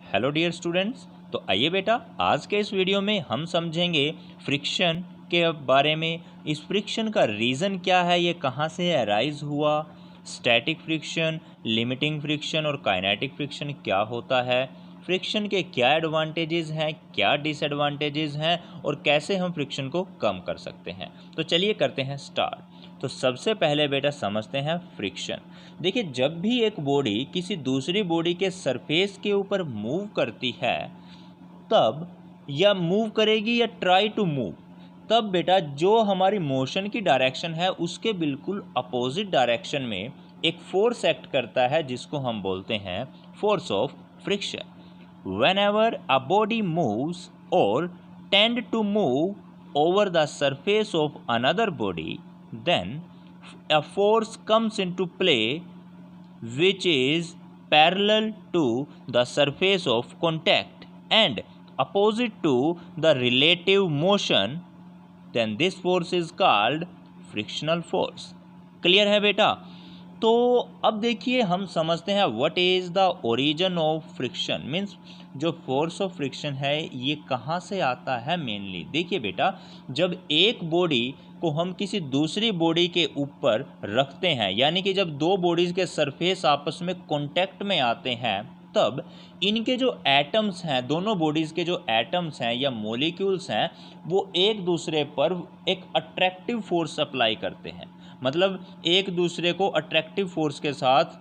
Hello dear students. तो आइए बेटा, आज के इस वीडियो में हम समझेंगे फ्रिक्शन के बारे में। इस फ्रिक्शन का रीज़न क्या है, ये कहाँ से अराइज हुआ, स्टैटिक फ्रिक्शन, लिमिटिंग फ्रिक्शन और काइनेटिक फ्रिक्शन क्या होता है, फ्रिक्शन के क्या एडवांटेजेस हैं, क्या डिसएडवांटेजेस हैं और कैसे हम फ्रिक्शन को कम कर सकते हैं। तो चलिए करते हैं स्टार्ट। तो सबसे पहले बेटा समझते हैं फ्रिक्शन। देखिए, जब भी एक बॉडी किसी दूसरी बॉडी के सरफेस के ऊपर मूव करती है, तब या मूव करेगी या ट्राई टू मूव, तब बेटा जो हमारी मोशन की डायरेक्शन है उसके बिल्कुल अपोजिट डायरेक्शन में एक फोर्स एक्ट करता है, जिसको हम बोलते हैं force of friction. Whenever a body moves or tend to move over the surface of another body, then a force comes into play which is parallel to the surface of contact and opposite to the relative motion, then this force is called frictional force. Clear है बेटा? तो अब देखिए, हम समझते हैं what is the origin of friction. Means जो force of friction है ये कहाँ से आता है मेनली। देखिए बेटा, जब एक बॉडी को हम किसी दूसरी बॉडी के ऊपर रखते हैं, यानी कि जब दो बॉडीज़ के सरफेस आपस में कॉन्टैक्ट में आते हैं, तब इनके जो एटम्स हैं, दोनों बॉडीज़ के जो एटम्स हैं या मॉलिक्यूल्स हैं, वो एक दूसरे पर एक अट्रैक्टिव फोर्स अप्लाई करते हैं। मतलब एक दूसरे को अट्रैक्टिव फोर्स के साथ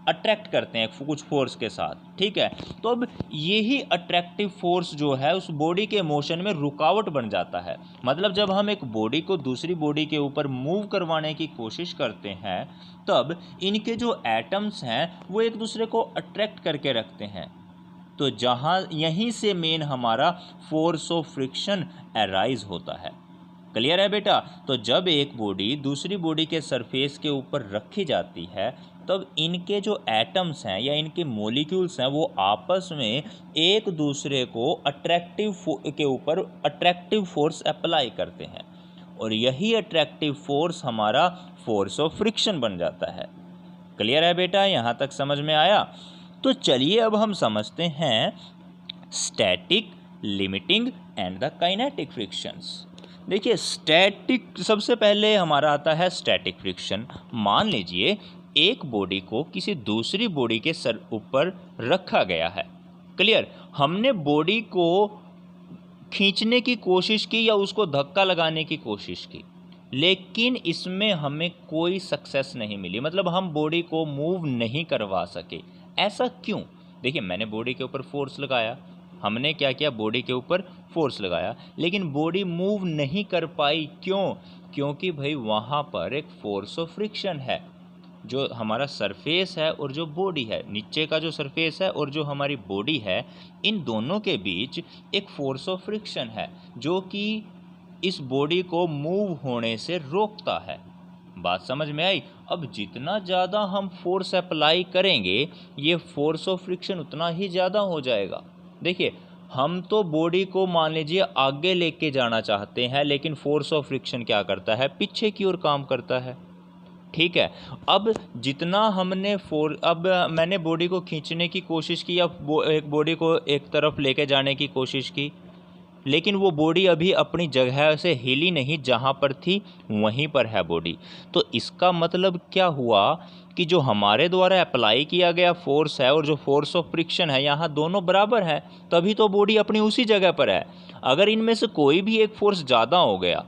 अट्रैक्ट करते हैं कुछ फोर्स के साथ, ठीक है। तो अब यही अट्रैक्टिव फोर्स जो है उस बॉडी के मोशन में रुकावट बन जाता है। मतलब जब हम एक बॉडी को दूसरी बॉडी के ऊपर मूव करवाने की कोशिश करते हैं, तब इनके जो एटम्स हैं वो एक दूसरे को अट्रैक्ट करके रखते हैं। तो जहाँ यहीं से मेन हमारा फोर्स ऑफ फ्रिक्शन अराइज होता है। क्लियर है बेटा? तो जब एक बॉडी दूसरी बॉडी के सरफेस के ऊपर रखी जाती है, तब इनके जो एटम्स हैं या इनके मॉलिक्यूल्स हैं वो आपस में एक दूसरे को के ऊपर अट्रैक्टिव फोर्स अप्लाई करते हैं, और यही अट्रैक्टिव फोर्स हमारा फोर्स ऑफ फ्रिक्शन बन जाता है। क्लियर है बेटा? यहाँ तक समझ में आया? तो चलिए अब हम समझते हैं static, limiting and the kinetic frictions. देखिए, स्टैटिक सबसे पहले हमारा आता है स्टैटिक फ्रिक्शन। मान लीजिए एक बॉडी को किसी दूसरी बॉडी के सर ऊपर रखा गया है। क्लियर? हमने बॉडी को खींचने की कोशिश की या उसको धक्का लगाने की कोशिश की, लेकिन इसमें हमें कोई सक्सेस नहीं मिली। मतलब हम बॉडी को मूव नहीं करवा सके। ऐसा क्यों? देखिए, मैंने बॉडी के ऊपर फोर्स लगाया, हमने क्या किया, बॉडी के ऊपर फोर्स लगाया, लेकिन बॉडी मूव नहीं कर पाई। क्यों? क्योंकि भाई वहाँ पर एक फोर्स ऑफ फ्रिक्शन है। जो हमारा सरफेस है और जो बॉडी है, नीचे का जो सरफेस है और जो हमारी बॉडी है, इन दोनों के बीच एक फोर्स ऑफ फ्रिक्शन है जो कि इस बॉडी को मूव होने से रोकता है। बात समझ में आई? अब जितना ज़्यादा हम फोर्स अप्लाई करेंगे, ये फोर्स ऑफ फ्रिक्शन उतना ही ज़्यादा हो जाएगा। देखिए, हम तो बॉडी को मान लीजिए आगे लेके जाना चाहते हैं, लेकिन फोर्स ऑफ फ्रिक्शन क्या करता है, पीछे की ओर काम करता है। ठीक है। अब जितना हमने अब मैंने बॉडी को खींचने की कोशिश की या एक बॉडी को एक तरफ लेके जाने की कोशिश की, लेकिन वो बॉडी अभी अपनी जगह से हिली नहीं, जहाँ पर थी वहीं पर है बॉडी। तो इसका मतलब क्या हुआ कि जो हमारे द्वारा अप्लाई किया गया फोर्स है और जो फोर्स ऑफ फ्रिक्शन है, यहाँ दोनों बराबर है, तभी तो बॉडी अपनी उसी जगह पर है। अगर इनमें से कोई भी एक फोर्स ज़्यादा हो गया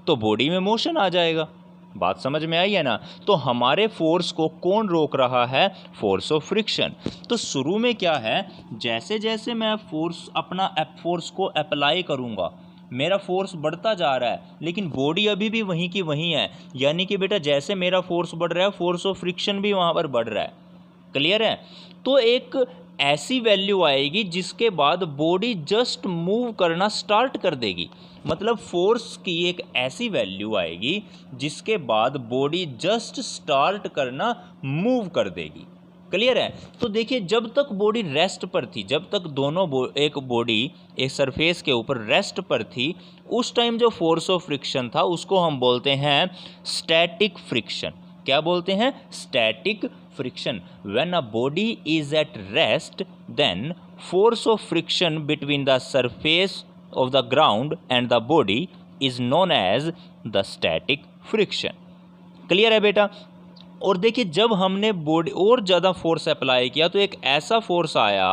तो बॉडी में मोशन आ जाएगा। बात समझ में आई है ना? तो हमारे फोर्स को कौन रोक रहा है? Force of friction. तो शुरू में क्या है, जैसे जैसे मैं अपना फोर्स को अप्लाई करूँगा, मेरा फोर्स बढ़ता जा रहा है, लेकिन बॉडी अभी भी वहीं की वहीं है। यानी कि बेटा जैसे मेरा फोर्स बढ़ रहा है, फोर्स ऑफ फ्रिक्शन भी वहाँ पर बढ़ रहा है। क्लियर है? तो एक ऐसी वैल्यू आएगी जिसके बाद बॉडी जस्ट मूव करना स्टार्ट कर देगी। मतलब फोर्स की एक ऐसी वैल्यू आएगी जिसके बाद बॉडी जस्ट स्टार्ट करना मूव कर देगी। क्लियर है? तो देखिए, जब तक बॉडी रेस्ट पर थी, जब तक एक बॉडी एक सरफेस के ऊपर रेस्ट पर थी, उस टाइम जो फोर्स ऑफ फ्रिक्शन था उसको हम बोलते हैं स्टैटिक फ्रिक्शन। क्या बोलते हैं? Static friction. When a body is at rest then force of friction between the surface of the ground and the body is known as the static friction. Clear है बेटा? और देखिए जब हमने बॉडी और ज़्यादा फोर्स अप्लाई किया तो एक ऐसा फोर्स आया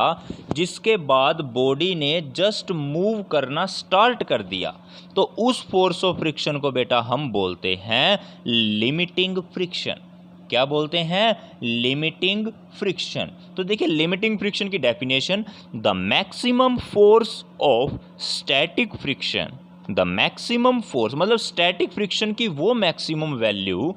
जिसके बाद बॉडी ने जस्ट मूव करना स्टार्ट कर दिया, तो उस फोर्स ऑफ फ्रिक्शन को बेटा हम बोलते हैं लिमिटिंग फ्रिक्शन। क्या बोलते हैं? Limiting friction. तो देखिए लिमिटिंग फ्रिक्शन की definition, the maximum force of static friction. The maximum force मतलब स्टैटिक फ्रिक्शन की वो maximum value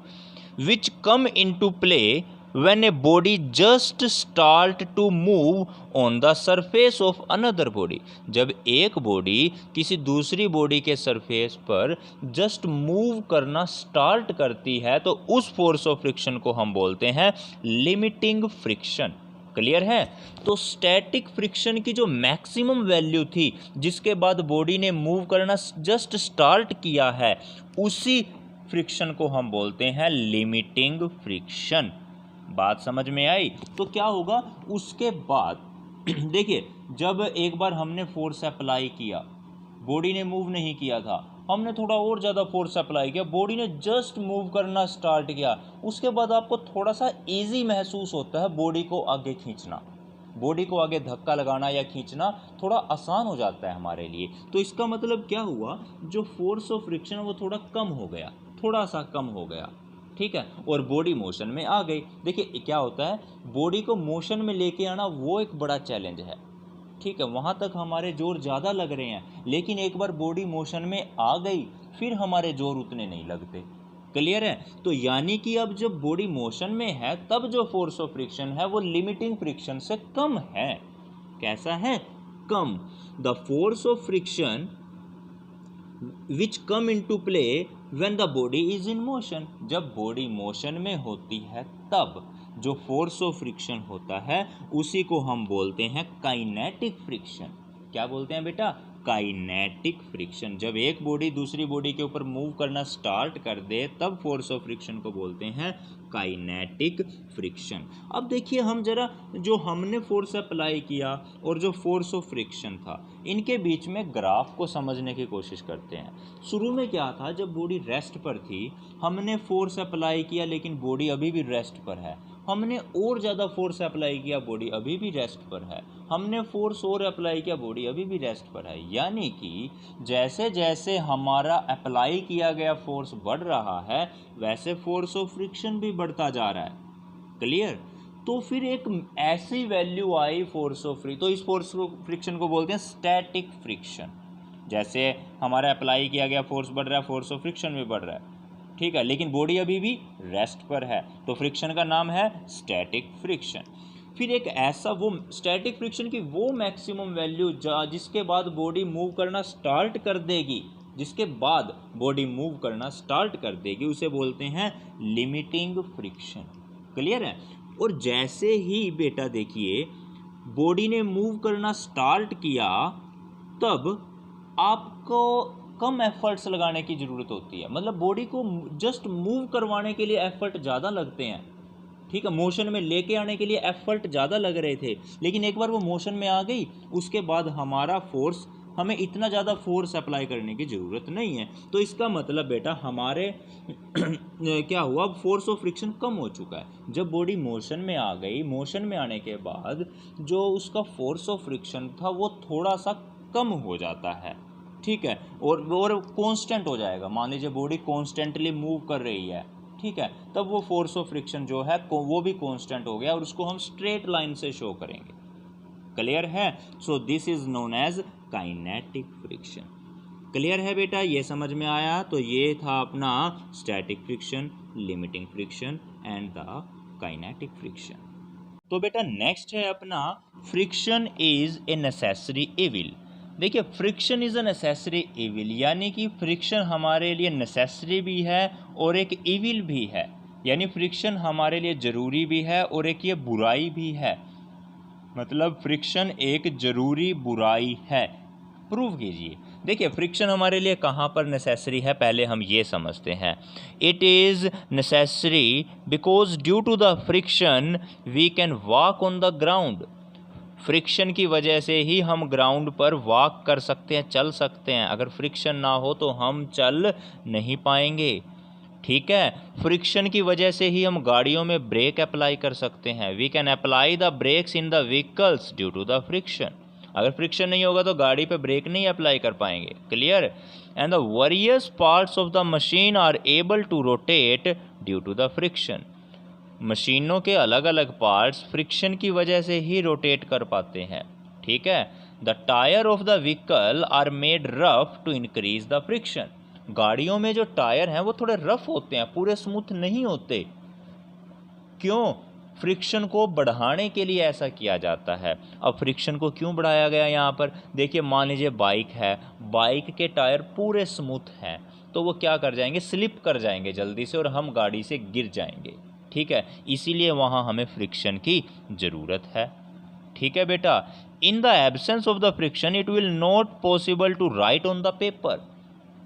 which come into play when a body just start to move on the surface of another body। जब एक body किसी दूसरी body के surface पर just move करना स्टार्ट करती है तो उस फोर्स ऑफ फ्रिक्शन को हम बोलते हैं लिमिटिंग फ्रिक्शन। क्लियर है? तो स्टैटिक फ्रिक्शन की जो मैक्सिमम वैल्यू थी जिसके बाद बॉडी ने मूव करना जस्ट स्टार्ट किया है, उसी फ्रिक्शन को हम बोलते हैं लिमिटिंग फ्रिक्शन। बात समझ में आई? तो क्या होगा उसके बाद देखिए जब एक बार हमने फोर्स अप्लाई किया, बॉडी ने मूव नहीं किया था, हमने थोड़ा और ज़्यादा फोर्स अप्लाई किया, बॉडी ने जस्ट मूव करना स्टार्ट किया, उसके बाद आपको थोड़ा सा इजी महसूस होता है बॉडी को आगे खींचना, बॉडी को आगे धक्का लगाना या खींचना थोड़ा आसान हो जाता है हमारे लिए। तो इसका मतलब क्या हुआ, जो फोर्स ऑफ फ्रिक्शन वो थोड़ा कम हो गया, थोड़ा सा कम हो गया, ठीक है, और बॉडी मोशन में आ गई। देखिए क्या होता है, बॉडी को मोशन में लेके आना वो एक बड़ा चैलेंज है, ठीक है, वहाँ तक हमारे जोर ज़्यादा लग रहे हैं, लेकिन एक बार बॉडी मोशन में आ गई फिर हमारे जोर उतने नहीं लगते। क्लियर है? तो यानी कि अब जब बॉडी मोशन में है तब जो फोर्स ऑफ फ्रिक्शन है वो लिमिटिंग फ्रिक्शन से कम है। कैसा है? कम। The force of friction which come into play when the body is in motion. जब बॉडी मोशन में होती है तब जो फोर्स ऑफ फ्रिक्शन होता है उसी को हम बोलते हैं काइनेटिक फ्रिक्शन। क्या बोलते हैं बेटा? Kinetic friction. जब एक बॉडी दूसरी बॉडी के ऊपर मूव करना स्टार्ट कर दे तब फोर्स ऑफ फ्रिक्शन को बोलते हैं काइनेटिक फ्रिक्शन। अब देखिए हम जरा जो हमने फोर्स अप्लाई किया और जो फोर्स ऑफ फ्रिक्शन था इनके बीच में ग्राफ को समझने की कोशिश करते हैं। शुरू में क्या था, जब बॉडी रेस्ट पर थी हमने फोर्स अप्लाई किया लेकिन बॉडी अभी भी रेस्ट पर है, हमने और ज़्यादा फोर्स अप्लाई किया बॉडी अभी भी रेस्ट पर है, हमने फोर्स और अप्लाई किया बॉडी अभी भी रेस्ट पर है। यानी कि जैसे जैसे हमारा अप्लाई किया गया फोर्स बढ़ रहा है वैसे फोर्स ऑफ फ्रिक्शन भी बढ़ता जा रहा है। क्लियर? तो फिर एक ऐसी value I force of friction, तो इस फोर्स ऑफ फ्रिक्शन को बोलते हैं स्टैटिक फ्रिक्शन। जैसे हमारा अप्लाई किया गया फोर्स बढ़ रहा है, फोर्स ऑफ फ्रिक्शन भी बढ़ रहा है, ठीक है, लेकिन बॉडी अभी भी रेस्ट पर है, तो फ्रिक्शन का नाम है स्टैटिक फ्रिक्शन। फिर एक ऐसा वो स्टैटिक फ्रिक्शन की वो मैक्सिमम वैल्यू जिसके बाद बॉडी मूव करना स्टार्ट कर देगी, जिसके बाद बॉडी मूव करना स्टार्ट कर देगी उसे बोलते हैं लिमिटिंग फ्रिक्शन। क्लियर है? और जैसे ही बेटा देखिए बॉडी ने मूव करना स्टार्ट किया तब आपको कम एफर्ट्स लगाने की ज़रूरत होती है, मतलब बॉडी को जस्ट मूव करवाने के लिए एफर्ट ज़्यादा लगते हैं, ठीक है, मोशन में लेके आने के लिए एफर्ट ज़्यादा लग रहे थे, लेकिन एक बार वो मोशन में आ गई उसके बाद हमारा फोर्स, हमें इतना ज़्यादा फोर्स अप्लाई करने की ज़रूरत नहीं है। तो इसका मतलब बेटा हमारे क्या हुआ, फोर्स ऑफ फ्रिक्शन कम हो चुका है। जब बॉडी मोशन में आ गई, मोशन में आने के बाद जो उसका फोर्स ऑफ फ्रिक्शन था वो थोड़ा सा कम हो जाता है, ठीक है, और कांस्टेंट हो जाएगा। मान लीजिए बॉडी कांस्टेंटली मूव कर रही है, ठीक है, तब वो फोर्स ऑफ फ्रिक्शन जो है वो भी कांस्टेंट हो गया और उसको हम स्ट्रेट लाइन से शो करेंगे। क्लियर है? So this is known as kinetic friction. Clear है बेटा? ये समझ में आया? तो ये था अपना static friction, limiting friction and the kinetic friction. तो बेटा नेक्स्ट है अपना friction is a necessary evil. देखिए friction is a necessary evil, यानी कि फ्रिक्शन हमारे लिए नेसेसरी भी है और एक इविल भी है, यानी फ्रिक्शन हमारे लिए ज़रूरी भी है और एक ये बुराई भी है। मतलब फ्रिक्शन एक ज़रूरी बुराई है। प्रूव कीजिए। देखिए फ्रिक्शन हमारे लिए कहाँ पर नेसेसरी है, पहले हम ये समझते हैं। It is necessary because due to the friction we can walk on the ground. Friction की वजह से ही हम ग्राउंड पर वॉक कर सकते हैं, चल सकते हैं। अगर फ्रिक्शन ना हो तो हम चल नहीं पाएंगे, ठीक है। फ्रिक्शन की वजह से ही हम गाड़ियों में ब्रेक अप्लाई कर सकते हैं। We can apply the brakes in the vehicles due to the friction. अगर फ्रिक्शन नहीं होगा तो गाड़ी पे ब्रेक नहीं अप्लाई कर पाएंगे, clear. And the various parts of the machine are able to rotate due to the friction. मशीनों के अलग अलग पार्ट्स फ्रिक्शन की वजह से ही रोटेट कर पाते हैं, ठीक है। The tyre of the vehicle are made rough to increase the friction. गाड़ियों में जो टायर हैं वो थोड़े रफ होते हैं, पूरे स्मूथ नहीं होते। क्यों? फ्रिक्शन को बढ़ाने के लिए ऐसा किया जाता है। अब फ्रिक्शन को क्यों बढ़ाया गया यहाँ पर? देखिए मान लीजिए बाइक है, बाइक के टायर पूरे स्मूथ हैं तो वो क्या कर जाएंगे, स्लिप कर जाएंगे जल्दी से और हम गाड़ी से गिर जाएंगे, ठीक है। इसीलिए वहाँ हमें फ्रिक्शन की ज़रूरत है, ठीक है बेटा। In the absence of the friction it will not possible to write on the paper.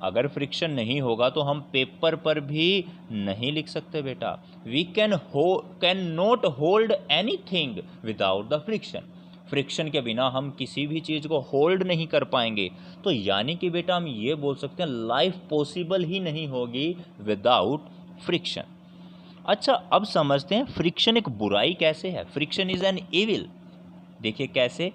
अगर फ्रिक्शन नहीं होगा तो हम पेपर पर भी नहीं लिख सकते बेटा। We can not hold anything without the friction. Friction के बिना हम किसी भी चीज़ को होल्ड नहीं कर पाएंगे। तो यानी कि बेटा हम ये बोल सकते हैं लाइफ पॉसिबल ही नहीं होगी विदाउट फ्रिक्शन। अच्छा अब समझते हैं फ्रिक्शन एक बुराई कैसे है। Friction is an evil. देखिए कैसे,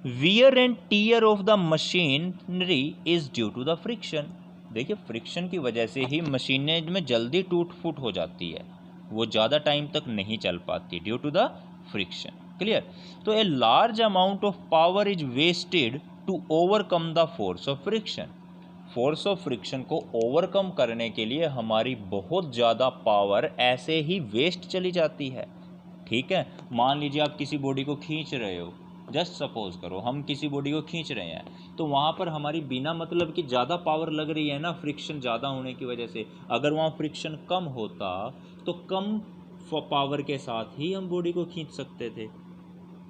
wear and tear of the machinery is due to the friction. देखिए फ्रिक्शन की वजह से ही मशीनें में जल्दी टूट फूट हो जाती है, वो ज़्यादा टाइम तक नहीं चल पाती due to the friction, clear. तो a large amount of power is wasted to overcome the force of friction. Force of friction को ओवरकम करने के लिए हमारी बहुत ज़्यादा पावर ऐसे ही वेस्ट चली जाती है, ठीक है। मान लीजिए आप किसी बॉडी को खींच रहे हो, जस्ट सपोज करो हम किसी बॉडी को खींच रहे हैं तो वहाँ पर हमारी बिना मतलब कि ज़्यादा पावर लग रही है ना, फ्रिक्शन ज़्यादा होने की वजह से। अगर वहाँ फ्रिक्शन कम होता तो कम पावर के साथ ही हम बॉडी को खींच सकते थे,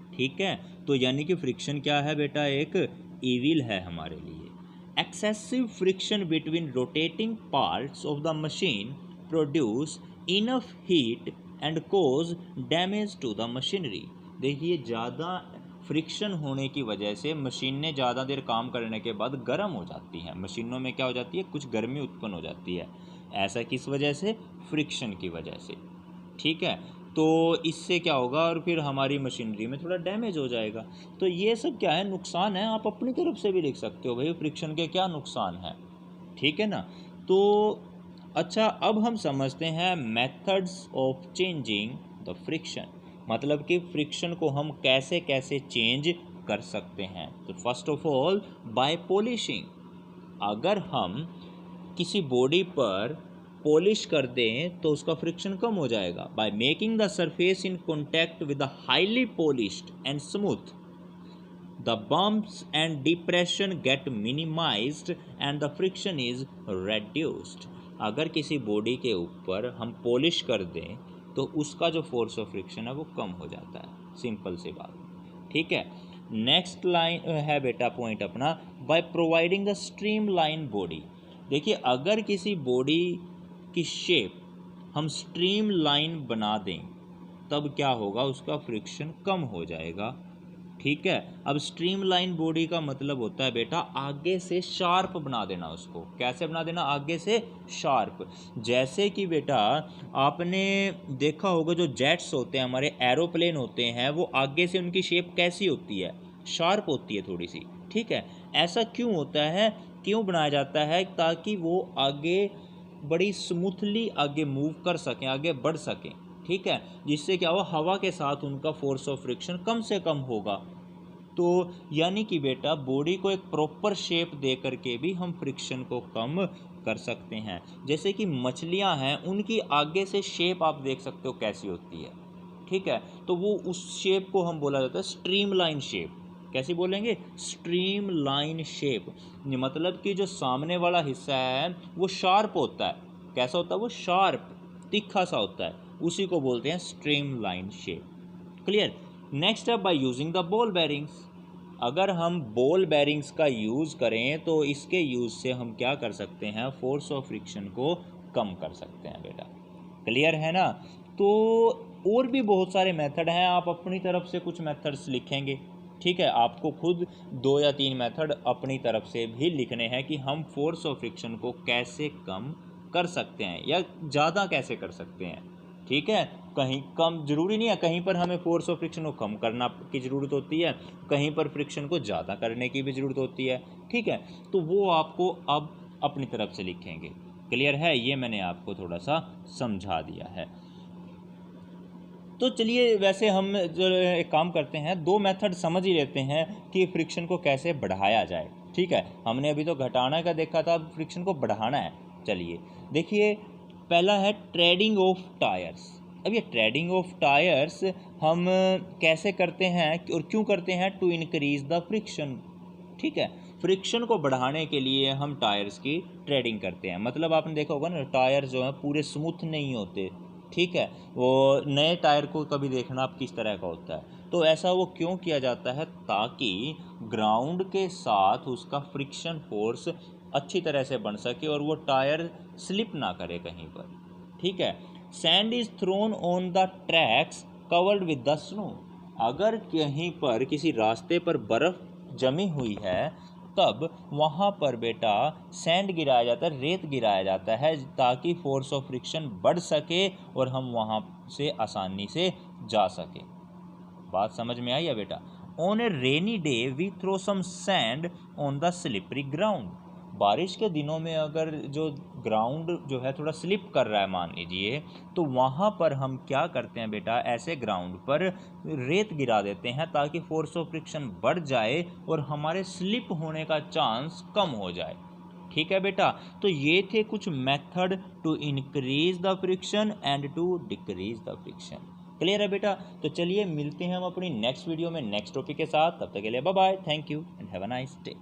ठीक है। तो यानी कि फ्रिक्शन क्या है बेटा, एक इविल है हमारे लिए। Excessive friction between rotating parts of the machine produce enough heat and cause damage to the machinery. देखिए ज़्यादा फ्रिक्शन होने की वजह से मशीनें ज़्यादा देर काम करने के बाद गर्म हो जाती हैं। मशीनों में क्या हो जाती है, कुछ गर्मी उत्पन्न हो जाती है। ऐसा किस वजह से? फ्रिक्शन की वजह से, ठीक है। तो इससे क्या होगा, और फिर हमारी मशीनरी में थोड़ा डैमेज हो जाएगा। तो ये सब क्या है, नुकसान है। आप अपनी तरफ से भी लिख सकते हो भाई फ्रिक्शन के क्या नुकसान हैं, ठीक है ना। तो अच्छा अब हम समझते हैं methods of changing the friction. मतलब कि फ्रिक्शन को हम कैसे कैसे चेंज कर सकते हैं। तो first of all by polishing. अगर हम किसी बॉडी पर पॉलिश कर दें तो उसका फ्रिक्शन कम हो जाएगा। By making the surface in contact with the highly polished and smooth the bumps and depression get minimised and the friction is reduced. अगर किसी बॉडी के ऊपर हम पॉलिश कर दें तो उसका जो फोर्स ऑफ फ्रिक्शन है वो कम हो जाता है, सिंपल सी बात, ठीक है। नेक्स्ट लाइन है बेटा पॉइंट अपना, by providing the stream line body. देखिए अगर किसी बॉडी की शेप हम स्ट्रीम लाइन बना दें तब क्या होगा, उसका फ्रिक्शन कम हो जाएगा, ठीक है। अब स्ट्रीम लाइन बॉडी का मतलब होता है बेटा आगे से शार्प बना देना उसको। कैसे बना देना? आगे से शार्प। जैसे कि बेटा आपने देखा होगा जो जेट्स होते हैं, हमारे एरोप्लेन होते हैं, वो आगे से उनकी शेप कैसी होती है, शार्प होती है थोड़ी सी, ठीक है। ऐसा क्यों होता है, क्यों बनाया जाता है? ताकि वो आगे बड़ी स्मूथली आगे मूव कर सकें, आगे बढ़ सकें, ठीक है। जिससे क्या हो, हवा के साथ उनका फोर्स ऑफ फ्रिक्शन कम से कम होगा। तो यानी कि बेटा बॉडी को एक प्रॉपर शेप दे करके भी हम फ्रिक्शन को कम कर सकते हैं। जैसे कि मछलियां हैं, उनकी आगे से शेप आप देख सकते हो कैसी होती है, ठीक है। तो वो उस शेप को हम बोला जाता है स्ट्रीम लाइन शेप। कैसी बोलेंगे? Stream line shape. मतलब कि जो सामने वाला हिस्सा है वो शार्प होता है। कैसा होता है वो? शार्प, तीखा सा होता है, उसी को बोलते हैं streamline shape, clear. Next है by using the ball bearings. अगर हम बॉल बेरिंग्स का यूज़ करें तो इसके यूज़ से हम क्या कर सकते हैं, फोर्स ऑफ फ्रिक्शन को कम कर सकते हैं बेटा। क्लियर है ना। तो और भी बहुत सारे मेथड हैं, आप अपनी तरफ से कुछ मेथड्स लिखेंगे, ठीक है। आपको खुद 2 या 3 मेथड अपनी तरफ से भी लिखने हैं कि हम फोर्स ऑफ फ्रिक्शन को कैसे कम कर सकते हैं या ज़्यादा कैसे कर सकते हैं, ठीक है। कहीं कम ज़रूरी नहीं है, कहीं पर हमें फोर्स ऑफ फ्रिक्शन को कम करना की ज़रूरत होती है, कहीं पर फ्रिक्शन को ज़्यादा करने की भी ज़रूरत होती है, ठीक है। तो वो आपको अब अपनी तरफ से लिखेंगे। क्लियर है, ये मैंने आपको थोड़ा सा समझा दिया है। तो चलिए वैसे हम जो एक काम करते हैं, 2 मेथड समझ ही लेते हैं कि फ्रिक्शन को कैसे बढ़ाया जाए, ठीक है। हमने अभी तो घटाना का देखा था, अब फ्रिक्शन को बढ़ाना है। चलिए देखिए, पहला है ट्रेडिंग ऑफ टायर्स। अब ये ट्रेडिंग ऑफ टायर्स हम कैसे करते हैं और क्यों करते हैं, टू इंक्रीज द फ्रिक्शन, ठीक है। फ्रिक्शन को बढ़ाने के लिए हम टायर्स की ट्रेडिंग करते हैं। मतलब आपने देखा होगा ना, टायर जो है पूरे स्मूथ नहीं होते, ठीक है। वो नए टायर को कभी देखना आप किस तरह का होता है, तो ऐसा वो क्यों किया जाता है, ताकि ग्राउंड के साथ उसका फ्रिक्शन फोर्स अच्छी तरह से बन सके और वो टायर स्लिप ना करे कहीं पर, ठीक है। Sand is throne on the tracks covered with the snow. अगर कहीं पर किसी रास्ते पर बर्फ़ जमी हुई है, तब वहाँ पर बेटा सैंड गिराया जाता है, रेत गिराया जाता है, ताकि फोर्स ऑफ फ्रिक्शन बढ़ सके और हम वहाँ से आसानी से जा सके। बात समझ में आई है बेटा। On a rainy day we throw some sand on the slippery ground. बारिश के दिनों में अगर जो ग्राउंड जो है थोड़ा स्लिप कर रहा है मान लीजिए, तो वहाँ पर हम क्या करते हैं बेटा, ऐसे ग्राउंड पर रेत गिरा देते हैं ताकि फोर्स ऑफ फ्रिक्शन बढ़ जाए और हमारे स्लिप होने का चांस कम हो जाए, ठीक है बेटा। तो ये थे कुछ method to increase the friction and to decrease the friction. Clear है बेटा। तो चलिए मिलते हैं हम अपनी नेक्स्ट वीडियो में नेक्स्ट टॉपिक के साथ, तब तक के लिए bye bye, thank you and have a nice day.